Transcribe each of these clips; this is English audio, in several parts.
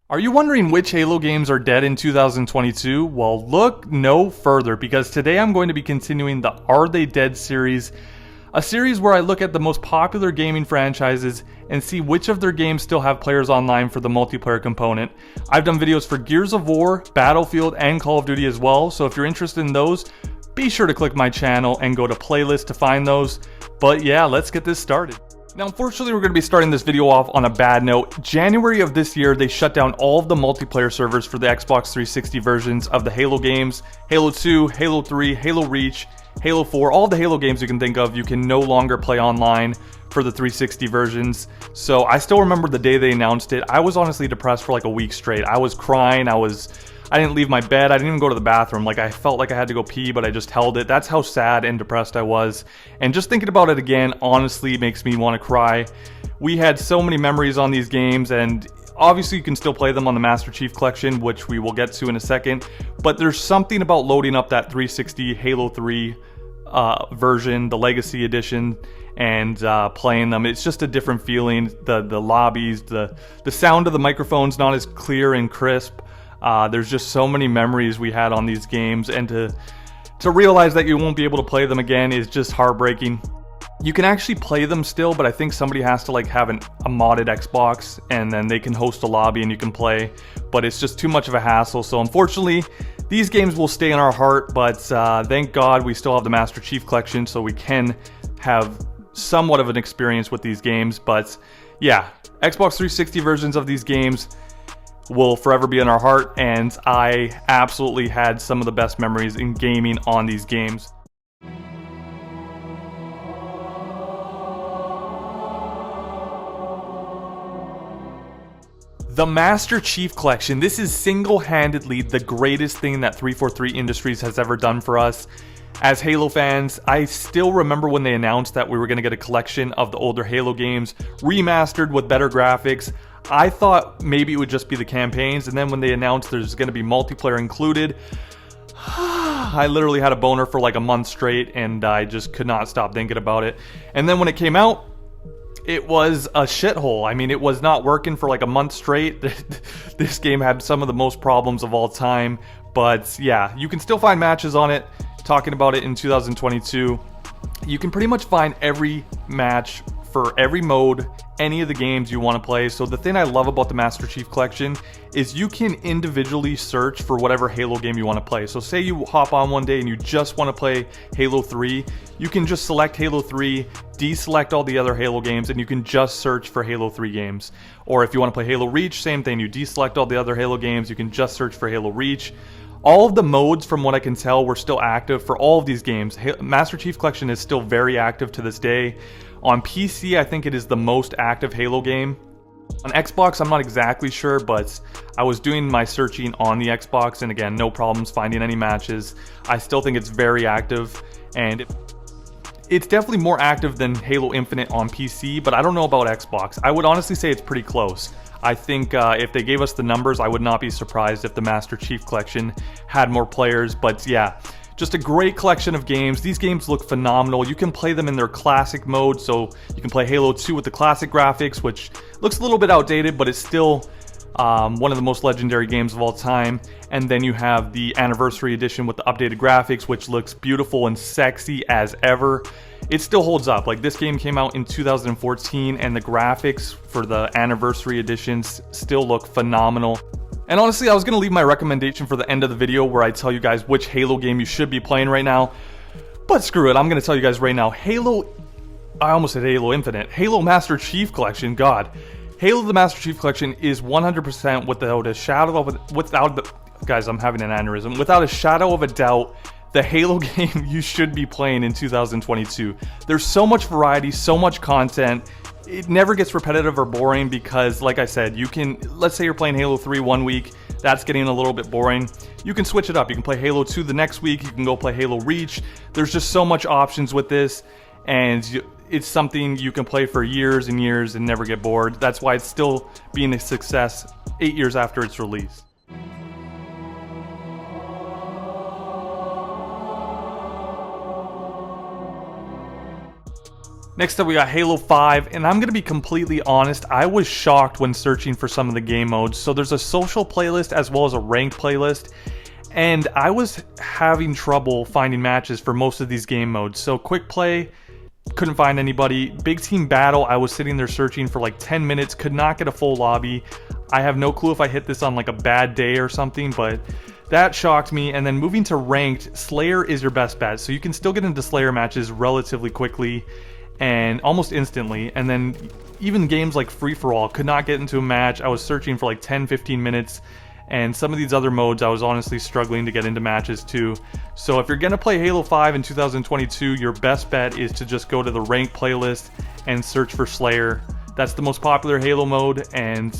Are you wondering which Halo games are dead in 2022? Well, look no further, because today I'm going to be continuing the Are They Dead series, a series where I look at the most popular gaming franchises and see which of their games still have players online for the multiplayer component. I've done videos for Gears of War, Battlefield, and Call of Duty as well, so if you're interested in those, be sure to click my channel and go to playlist to find those. But yeah, let's get this started. Now, unfortunately, we're going to be starting this video off on a bad note. January of this year, they shut down all of the multiplayer servers for the Xbox 360 versions of the Halo games. Halo 2, Halo 3, Halo Reach, Halo 4, all of the Halo games you can think of, you can no longer play online for the 360 versions. So I still remember the day they announced it. I was honestly depressed for like a week straight. I was crying, I didn't leave my bed, I didn't even go to the bathroom. Like, I felt like I had to go pee, but I just held it. That's how sad and depressed I was. And just thinking about it again, honestly, makes me want to cry. We had so many memories on these games, and obviously you can still play them on the Master Chief Collection, which we will get to in a second. But there's something about loading up that 360 Halo 3 version, the Legacy Edition, and playing them. It's just a different feeling. The lobbies, the sound of the microphone's not as clear and crisp. There's just so many memories we had on these games, and to realize that you won't be able to play them again is just heartbreaking. You can actually play them still, but I think somebody has to like have a modded Xbox, and then they can host a lobby and you can play, but it's just too much of a hassle. So unfortunately, these games will stay in our heart, but thank God we still have the Master Chief Collection, so we can have somewhat of an experience with these games. But yeah, Xbox 360 versions of these games will forever be in our heart, and I absolutely had some of the best memories in gaming on these games. The Master Chief Collection, this is single-handedly the greatest thing that 343 Industries has ever done for us. As Halo fans, I still remember when they announced that we were going to get a collection of the older Halo games, remastered with better graphics. I thought maybe it would just be the campaigns, and then when they announced there's going to be multiplayer included, I literally had a boner for like a month straight, and I just could not stop thinking about it. And then when it came out, it was a shithole. I mean, it was not working for like a month straight. This game had some of the most problems of all time, but yeah, you can still find matches on it. Talking about it in 2022, you can pretty much find every match for every mode, any of the games you want to play. So the thing I love about the Master Chief Collection is you can individually search for whatever Halo game you want to play. So say you hop on one day and you just want to play Halo 3, you can just select Halo 3, deselect all the other Halo games, and you can just search for Halo 3 games. Or if you want to play Halo Reach, same thing, you deselect all the other Halo games, you can just search for Halo Reach. All of the modes, from what I can tell, were still active for all of these games. Master Chief Collection is still very active to this day. On PC, I think it is the most active Halo game. On Xbox, I'm not exactly sure, but I was doing my searching on the Xbox, and again, no problems finding any matches. I still think it's very active, and it's definitely more active than Halo Infinite on PC, but I don't know about Xbox. I would honestly say it's pretty close. I think if they gave us the numbers, I would not be surprised if the Master Chief Collection had more players. But yeah, just a great collection of games. These games look phenomenal. You can play them in their classic mode, so you can play Halo 2 with the classic graphics, which looks a little bit outdated, but it's still one of the most legendary games of all time. And then you have the Anniversary Edition with the updated graphics, which looks beautiful and sexy as ever. It still holds up. Like, this game came out in 2014, and the graphics for the Anniversary Editions still look phenomenal. And honestly, I was going to leave my recommendation for the end of the video where I tell you guys which Halo game you should be playing right now. But screw it, I'm going to tell you guys right now. I almost said Halo Infinite. Halo Master Chief Collection, God. Halo the Master Chief Collection is 100% without a shadow of guys, I'm having an aneurysm. Without a shadow of a doubt, the Halo game you should be playing in 2022. There's so much variety, so much content. It never gets repetitive or boring because, like I said, you can, let's say you're playing Halo 3 one week, that's getting a little bit boring. You can switch it up. You can play Halo 2 the next week, you can go play Halo Reach. There's just so much options with this, and it's something you can play for years and years and never get bored. That's why it's still being a success 8 years after its release. Next up we got Halo 5, and I'm going to be completely honest, I was shocked when searching for some of the game modes. So there's a social playlist as well as a ranked playlist, and I was having trouble finding matches for most of these game modes. So quick play, couldn't find anybody. Big team battle, I was sitting there searching for like 10 minutes, could not get a full lobby. I have no clue if I hit this on like a bad day or something, but that shocked me. And then moving to ranked, Slayer is your best bet. So you can still get into Slayer matches relatively quickly and almost instantly. And then even games like Free For All, could not get into a match. I was searching for like 10-15 minutes, and some of these other modes I was honestly struggling to get into matches too. So if you're gonna play Halo 5 in 2022, your best bet is to just go to the ranked playlist and search for Slayer. That's the most popular Halo mode, and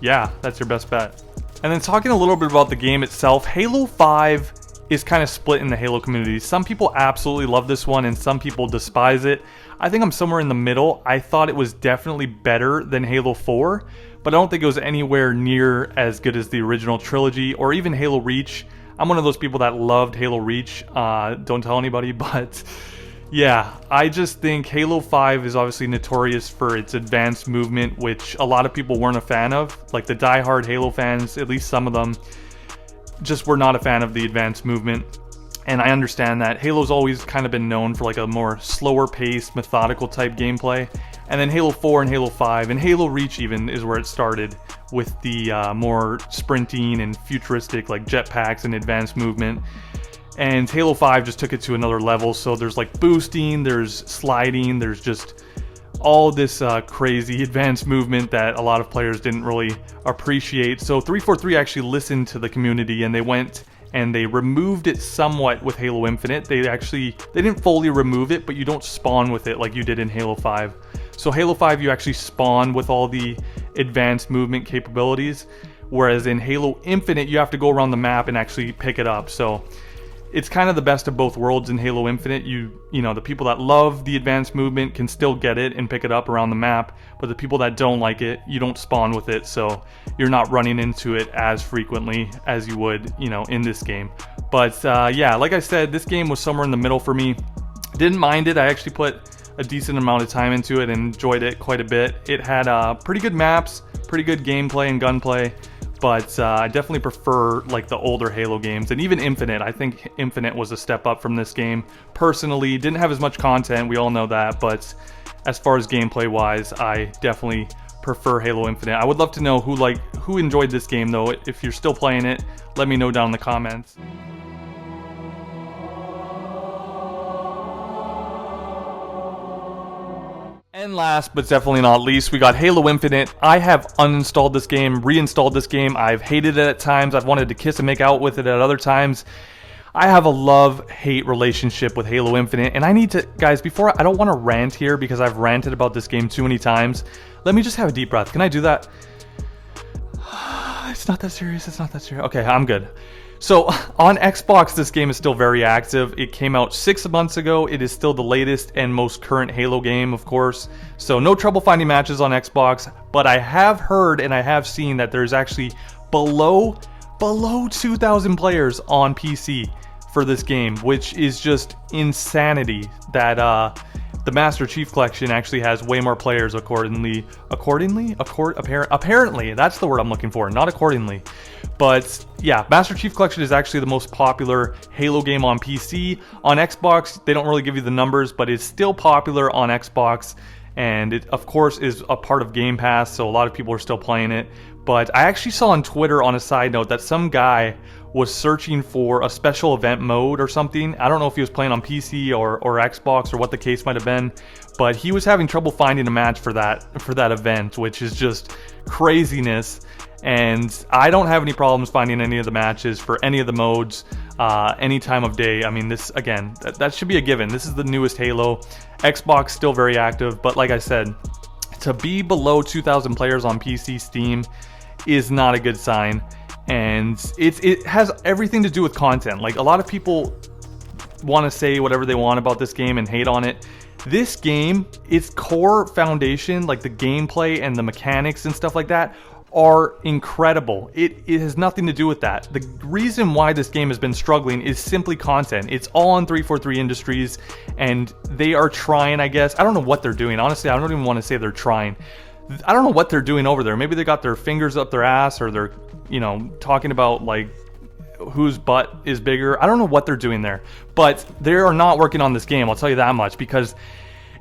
yeah, that's your best bet. And then talking a little bit about the game itself, Halo 5 is kind of split in the Halo community. Some people absolutely love this one and some people despise it. I think I'm somewhere in the middle. I thought it was definitely better than Halo 4, but I don't think it was anywhere near as good as the original trilogy or even Halo Reach. I'm one of those people that loved Halo Reach. Don't tell anybody, but yeah, I just think Halo 5 is obviously notorious for its advanced movement, which a lot of people weren't a fan of. Like the die-hard Halo fans, at least some of them, just were not a fan of the advanced movement. And I understand that. Halo's always kind of been known for like a more slower paced, methodical type gameplay. And then Halo 4 and Halo 5 and Halo Reach even is where it started with the more sprinting and futuristic like jetpacks and advanced movement. And Halo 5 just took it to another level. So there's like boosting, there's sliding, there's just all this crazy advanced movement that a lot of players didn't really appreciate. So 343 actually listened to the community and they went and they removed it somewhat with Halo Infinite. They didn't fully remove it, but you don't spawn with it like you did in Halo 5. So Halo 5 you actually spawn with all the advanced movement capabilities, whereas in Halo Infinite you have to go around the map and actually pick it up. So it's kind of the best of both worlds in Halo Infinite. You know, the people that love the advanced movement can still get it and pick it up around the map, but the people that don't like it, you don't spawn with it, so you're not running into it as frequently as you would, you know, in this game. But yeah, like I said, this game was somewhere in the middle for me. Didn't mind it. I actually put a decent amount of time into it and enjoyed it quite a bit. It had pretty good maps, pretty good gameplay and gunplay. But I definitely prefer like the older Halo games, and even Infinite. I think Infinite was a step up from this game. Personally, didn't have as much content, we all know that, but as far as gameplay wise, I definitely prefer Halo Infinite. I would love to know who enjoyed this game though. If you're still playing it, let me know down in the comments. And last but definitely not least, we got Halo Infinite. I have uninstalled this game, reinstalled this game. I've hated it at times. I've wanted to kiss and make out with it at other times. I have a love-hate relationship with Halo Infinite, and I need to, guys, I don't want to rant here because I've ranted about this game too many times. Let me just have a deep breath. Can I do that? It's not that serious. It's not that serious. Okay, I'm good. So on Xbox, this game is still very active. It came out 6 months ago. It is still the latest and most current Halo game, of course. So no trouble finding matches on Xbox, but I have heard and I have seen that there's actually below 2,000 players on PC for this game, which is just insanity that the Master Chief Collection actually has way more players apparently, that's the word I'm looking for, not accordingly. But yeah, Master Chief Collection is actually the most popular Halo game on PC. On Xbox, they don't really give you the numbers, but it's still popular on Xbox, and it of course is a part of Game Pass, so a lot of people are still playing it. But I actually saw on Twitter, on a side note, that some guy was searching for a special event mode or something. I don't know if he was playing on PC or Xbox or what the case might have been, but he was having trouble finding a match for that event, which is just craziness. And I don't have any problems finding any of the matches for any of the modes any time of day. I mean, this, again, that should be a given. This is the newest Halo. Xbox still very active, but like I said, to be below 2,000 players on PC Steam is not a good sign. And it has everything to do with content. Like, a lot of people want to say whatever they want about this game and hate on it. This game, its core foundation, like the gameplay and the mechanics and stuff like that, are incredible. It has nothing to do with that. The reason why this game has been struggling is simply content. It's all on 343 Industries, and they are trying, I guess. I don't know what they're doing. Honestly, I don't even want to say they're trying. I don't know what they're doing over there. Maybe they got their fingers up their ass, or they're, you know, talking about like whose butt is bigger. I don't know what they're doing there, but they are not working on this game. I'll tell you that much, because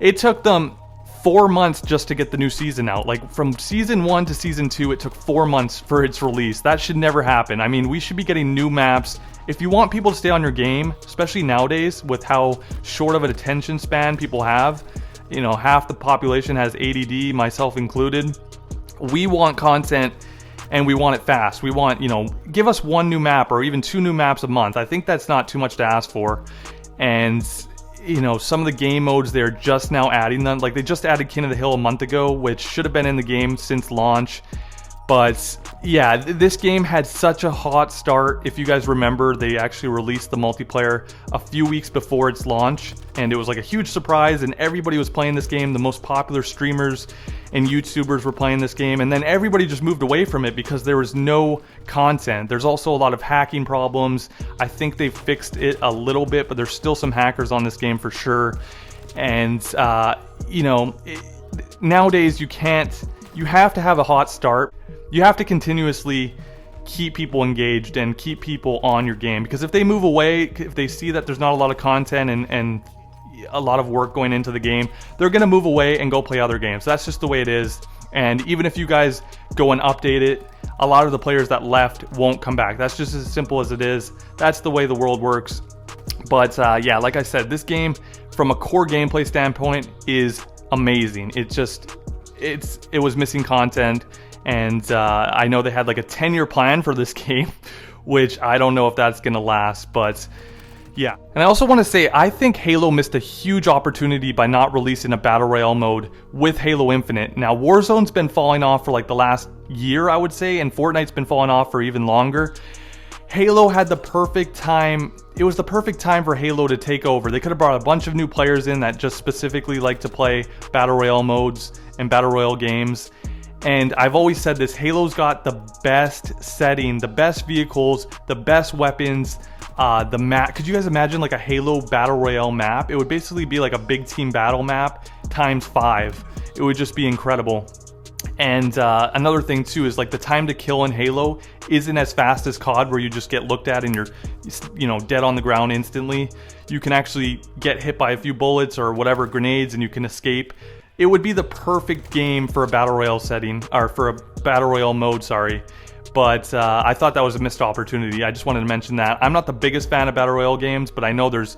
it took them 4 months just to get the new season out. Like from season 1 to season 2, it took 4 months for its release. That should never happen. I mean, we should be getting new maps. If you want people to stay on your game, especially nowadays with how short of an attention span people have, you know, half the population has ADD, myself included. We want content, and we want it fast. We want, you know, give us 1 new map or even 2 new maps a month. I think that's not too much to ask for. And you know, some of the game modes, they're just now adding them. Like they just added King of the Hill a month ago, which should have been in the game since launch. But yeah, this game had such a hot start. If you guys remember, they actually released the multiplayer a few weeks before its launch, and it was like a huge surprise, and everybody was playing this game. The most popular streamers and YouTubers were playing this game, and then everybody just moved away from it because there was no content. There's also a lot of hacking problems. I think they fixed it a little bit, but there's still some hackers on this game for sure. And you know, nowadays you have to have a hot start. You have to continuously keep people engaged and keep people on your game, because if they move away, if they see that there's not a lot of content and a lot of work going into the game, they're going to move away and go play other games. That's just the way it is. And even if you guys go and update it, a lot of the players that left won't come back. That's just as simple as it is. That's the way the world works. But yeah, like I said, this game from a core gameplay standpoint is amazing. It was missing content. And I know they had like a 10-year plan for this game, which I don't know if that's going to last, but yeah. And I also want to say, I think Halo missed a huge opportunity by not releasing a Battle Royale mode with Halo Infinite. Now, Warzone's been falling off for like the last year, I would say, and Fortnite's been falling off for even longer. Halo had the perfect time. It was the perfect time for Halo to take over. They could have brought a bunch of new players in that just specifically like to play Battle Royale modes and Battle Royale games. And I've always said this, Halo's got the best setting, the best vehicles, the best weapons, the map. Could you guys imagine like a Halo Battle Royale map? It would basically be like a big team battle map times 5. It would just be incredible. And another thing too is like the time to kill in Halo isn't as fast as COD, where you just get looked at and you're, you know, dead on the ground instantly. You can actually get hit by a few bullets or whatever, grenades, and you can escape. It would be the perfect game for a Battle Royale setting, or for a Battle Royale mode, sorry. But I thought that was a missed opportunity. I just wanted to mention that. I'm not the biggest fan of Battle Royale games, but I know it's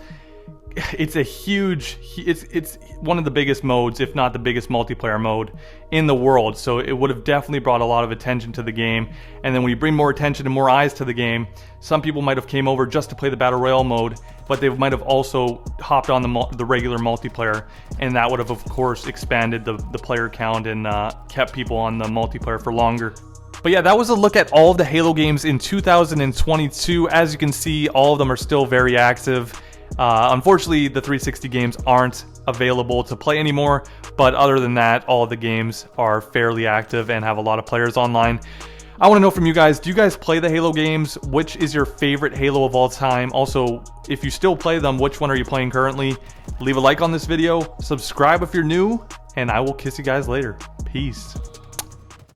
one of the biggest modes, if not the biggest multiplayer mode in the world. So it would have definitely brought a lot of attention to the game. And then when you bring more attention and more eyes to the game, some people might have came over just to play the Battle Royale mode, but they might have also hopped on the regular multiplayer, and that would have, of course, expanded the player count and kept people on the multiplayer for longer. But yeah, that was a look at all of the Halo games in 2022. As you can see, all of them are still very active. Unfortunately, the 360 games aren't available to play anymore, but other than that, all of the games are fairly active and have a lot of players online. I want to know from you guys, do you guys play the Halo games? Which is your favorite Halo of all time? Also, if you still play them, which one are you playing currently? Leave a like on this video, subscribe if you're new, and I will kiss you guys later. Peace.